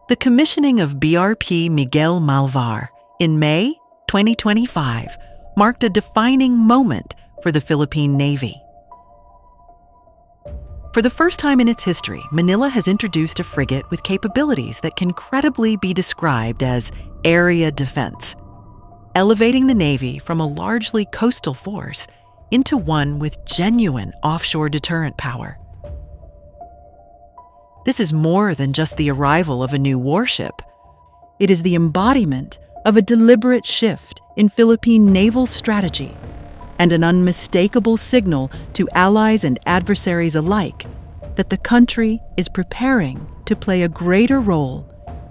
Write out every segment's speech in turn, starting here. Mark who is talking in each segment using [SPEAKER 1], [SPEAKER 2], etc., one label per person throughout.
[SPEAKER 1] The commissioning of BRP Miguel Malvar in May 2025 marked a defining moment for the Philippine Navy. For the first time in its history, Manila has introduced a frigate with capabilities that can credibly be described as area defense, elevating the Navy from a largely coastal force into one with genuine offshore deterrent power. This is more than just the arrival of a new warship. It is the embodiment of a deliberate shift in Philippine naval strategy and an unmistakable signal to allies and adversaries alike that the country is preparing to play a greater role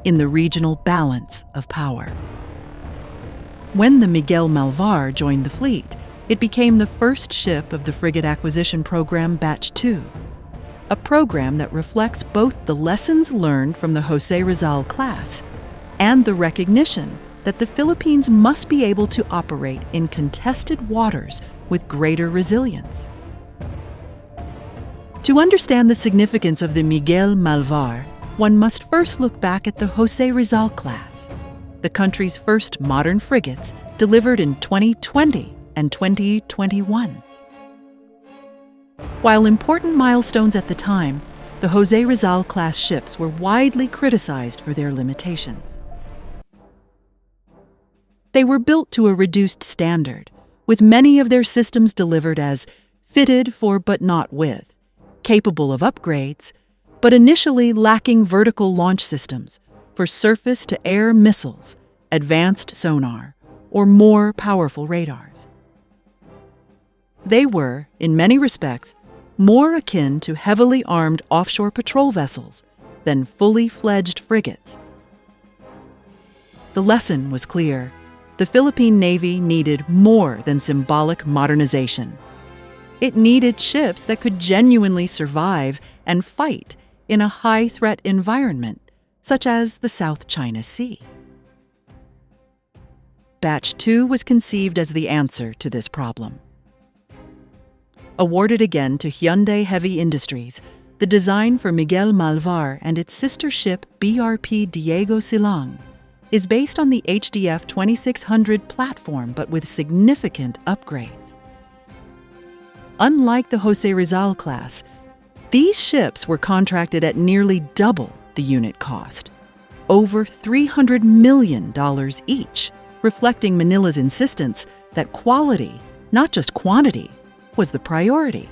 [SPEAKER 1] in the regional balance of power. When the Miguel Malvar joined the fleet, it became the first ship of the frigate acquisition program Batch 2, a program that reflects both the lessons learned from the Jose Rizal-class and the recognition that the Philippines must be able to operate in contested waters with greater resilience. To understand the significance of the Miguel Malvar, one must first look back at the Jose Rizal-class, the country's first modern frigates delivered in 2020 and 2021. While important milestones at the time, the Jose Rizal-class ships were widely criticized for their limitations. They were built to a reduced standard, with many of their systems delivered as fitted for but not with, capable of upgrades, but initially lacking vertical launch systems for surface-to-air missiles, advanced sonar, or more powerful radars. They were, in many respects, more akin to heavily armed offshore patrol vessels than fully fledged frigates. The lesson was clear. The Philippine Navy needed more than symbolic modernization. It needed ships that could genuinely survive and fight in a high-threat environment, such as the South China Sea. Batch 2 was conceived as the answer to this problem. Awarded again to Hyundai Heavy Industries, the design for Miguel Malvar and its sister ship BRP Diego Silang is based on the HDF 2600 platform but with significant upgrades. Unlike the Jose Rizal-class, these ships were contracted at nearly double the unit cost, over $300 million each, reflecting Manila's insistence that quality, not just quantity, was the priority.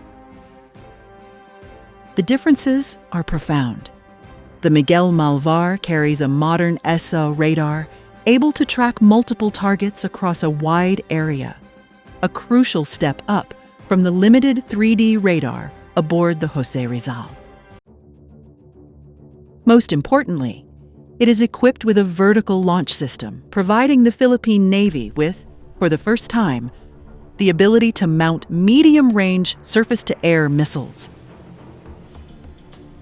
[SPEAKER 1] The differences are profound. The Miguel Malvar carries a modern ESA radar able to track multiple targets across a wide area, a crucial step up from the limited 3D radar aboard the Jose Rizal. Most importantly, it is equipped with a vertical launch system, providing the Philippine Navy with, for the first time, the ability to mount medium-range surface-to-air missiles.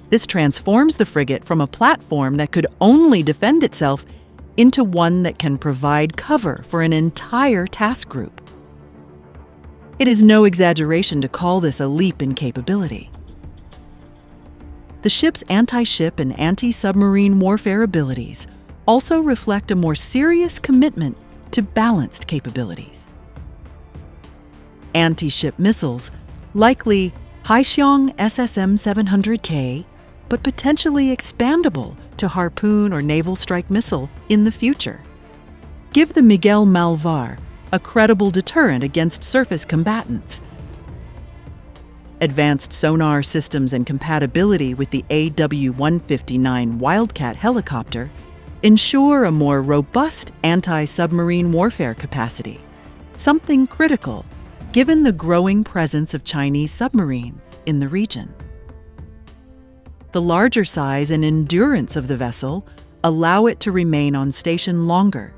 [SPEAKER 1] This transforms the frigate from a platform that could only defend itself into one that can provide cover for an entire task group. It is no exaggeration to call this a leap in capability. The ship's anti-ship and anti-submarine warfare abilities also reflect a more serious commitment to balanced capabilities. Anti-ship missiles, likely Haixiong SSM-700K, but potentially expandable to Harpoon or Naval Strike Missile in the future, give the Miguel Malvar a credible deterrent against surface combatants. Advanced sonar systems and compatibility with the AW-159 Wildcat helicopter ensure a more robust anti-submarine warfare capacity, something critical given the growing presence of Chinese submarines in the region. The larger size and endurance of the vessel allow it to remain on station longer,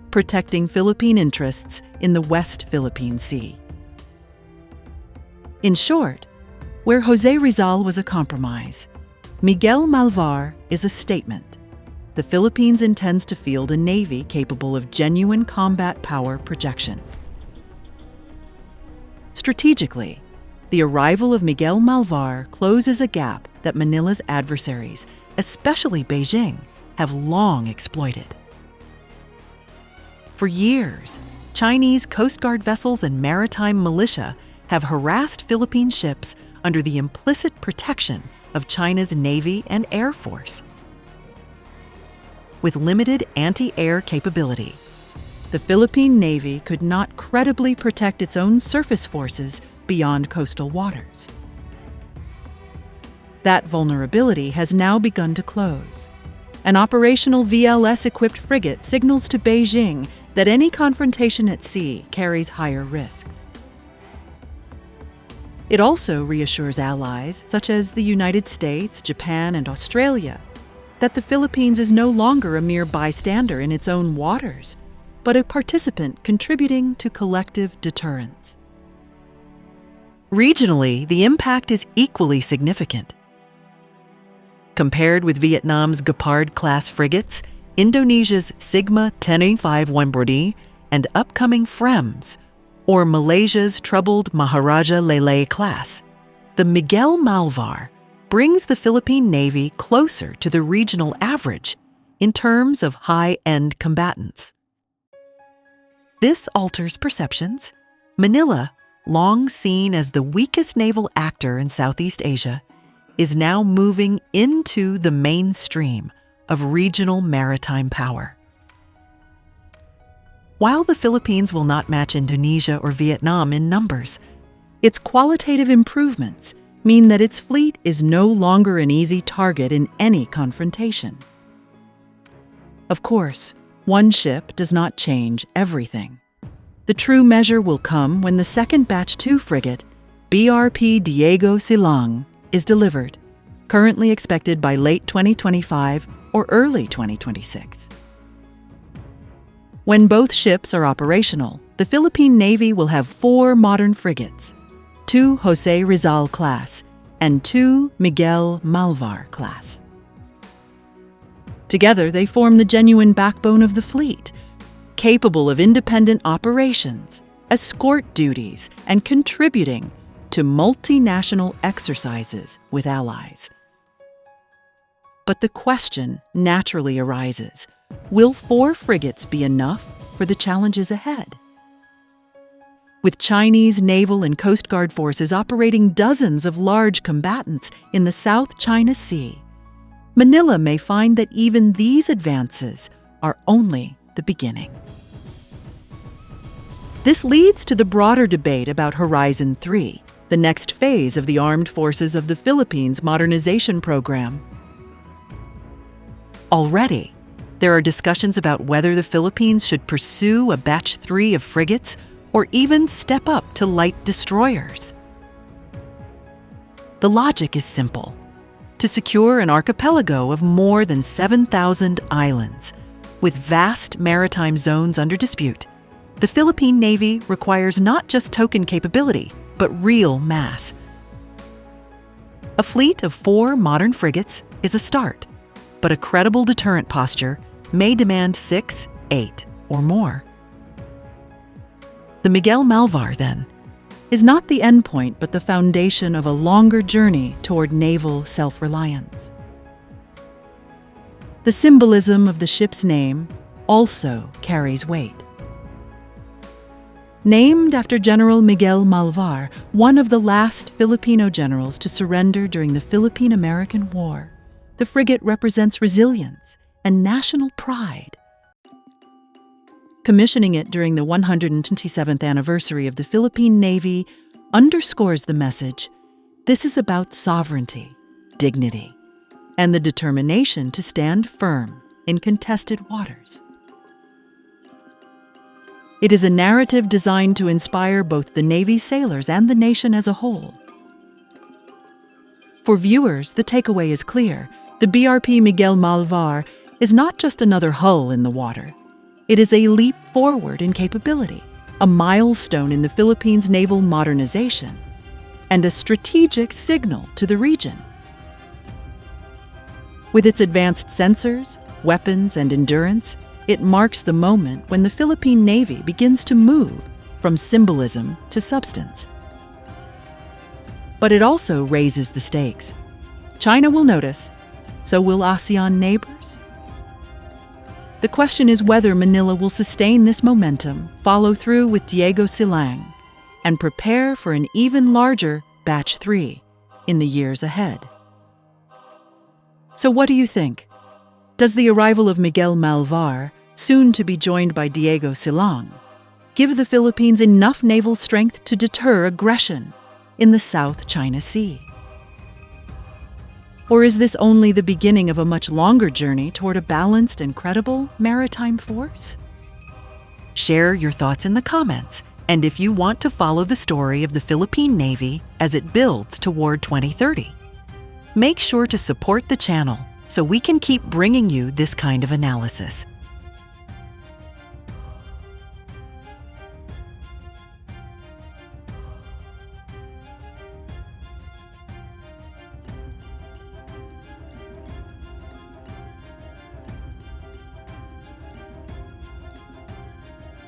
[SPEAKER 1] protecting Philippine interests in the West Philippine Sea. In short, where Jose Rizal was a compromise, Miguel Malvar is a statement. The Philippines intends to field a navy capable of genuine combat power projection. Strategically, the arrival of Miguel Malvar closes a gap that Manila's adversaries, especially Beijing, have long exploited. For years, Chinese Coast Guard vessels and maritime militia have harassed Philippine ships under the implicit protection of China's Navy and Air Force. With limited anti-air capability, the Philippine Navy could not credibly protect its own surface forces beyond coastal waters. That vulnerability has now begun to close. An operational VLS-equipped frigate signals to Beijing that any confrontation at sea carries higher risks. It also reassures allies, such as the United States, Japan, and Australia, that the Philippines is no longer a mere bystander in its own waters, but a participant contributing to collective deterrence. Regionally, the impact is equally significant. Compared with Vietnam's Gepard-class frigates, Indonesia's Sigma 10A5 and upcoming FREMS, or Malaysia's troubled Maharaja Lele-class, the Miguel Malvar brings the Philippine Navy closer to the regional average in terms of high-end combatants. This alters perceptions. Manila, long seen as the weakest naval actor in Southeast Asia, is now moving into the mainstream of regional maritime power. While the Philippines will not match Indonesia or Vietnam in numbers, its qualitative improvements mean that its fleet is no longer an easy target in any confrontation. Of course, one ship does not change everything. The true measure will come when the second Batch 2 frigate, BRP Diego Silang, is delivered, currently expected by late 2025 or early 2026. When both ships are operational, the Philippine Navy will have 4 modern frigates, 2 Jose Rizal-class and 2 Miguel Malvar-class. Together, they form the genuine backbone of the fleet, capable of independent operations, escort duties, and contributing to multinational exercises with allies. But the question naturally arises, will 4 frigates be enough for the challenges ahead? With Chinese naval and Coast Guard forces operating dozens of large combatants in the South China Sea, Manila may find that even these advances are only the beginning. This leads to the broader debate about Horizon 3, the next phase of the armed forces of the Philippines modernization program. Already, there are discussions about whether the Philippines should pursue a Batch 3 of frigates or even step up to light destroyers. The logic is simple. To secure an archipelago of more than 7,000 islands, with vast maritime zones under dispute, the Philippine Navy requires not just token capability, but real mass. A fleet of 4 modern frigates is a start, but a credible deterrent posture may demand 6, 8, or more. The Miguel Malvar, then, is not the endpoint but the foundation of a longer journey toward naval self-reliance. The symbolism of the ship's name also carries weight. Named after General Miguel Malvar, one of the last Filipino generals to surrender during the Philippine-American War, the frigate represents resilience and national pride. Commissioning it during the 127th anniversary of the Philippine Navy underscores the message, this is about sovereignty, dignity, and the determination to stand firm in contested waters. It is a narrative designed to inspire both the Navy's sailors and the nation as a whole. For viewers, the takeaway is clear. The BRP Miguel Malvar is not just another hull in the water. It is a leap forward in capability, a milestone in the Philippines' naval modernization, and a strategic signal to the region. With its advanced sensors, weapons, and endurance, it marks the moment when the Philippine Navy begins to move from symbolism to substance. But it also raises the stakes. China will notice, so will ASEAN neighbors, The question is whether Manila will sustain this momentum, follow through with Diego Silang, and prepare for an even larger Batch 3 in the years ahead. So what do you think? Does the arrival of Miguel Malvar, soon to be joined by Diego Silang, give the Philippines enough naval strength to deter aggression in the South China Sea? Or is this only the beginning of a much longer journey toward a balanced and credible maritime force? Share your thoughts in the comments, and if you want to follow the story of the Philippine Navy as it builds toward 2030, make sure to support the channel so we can keep bringing you this kind of analysis.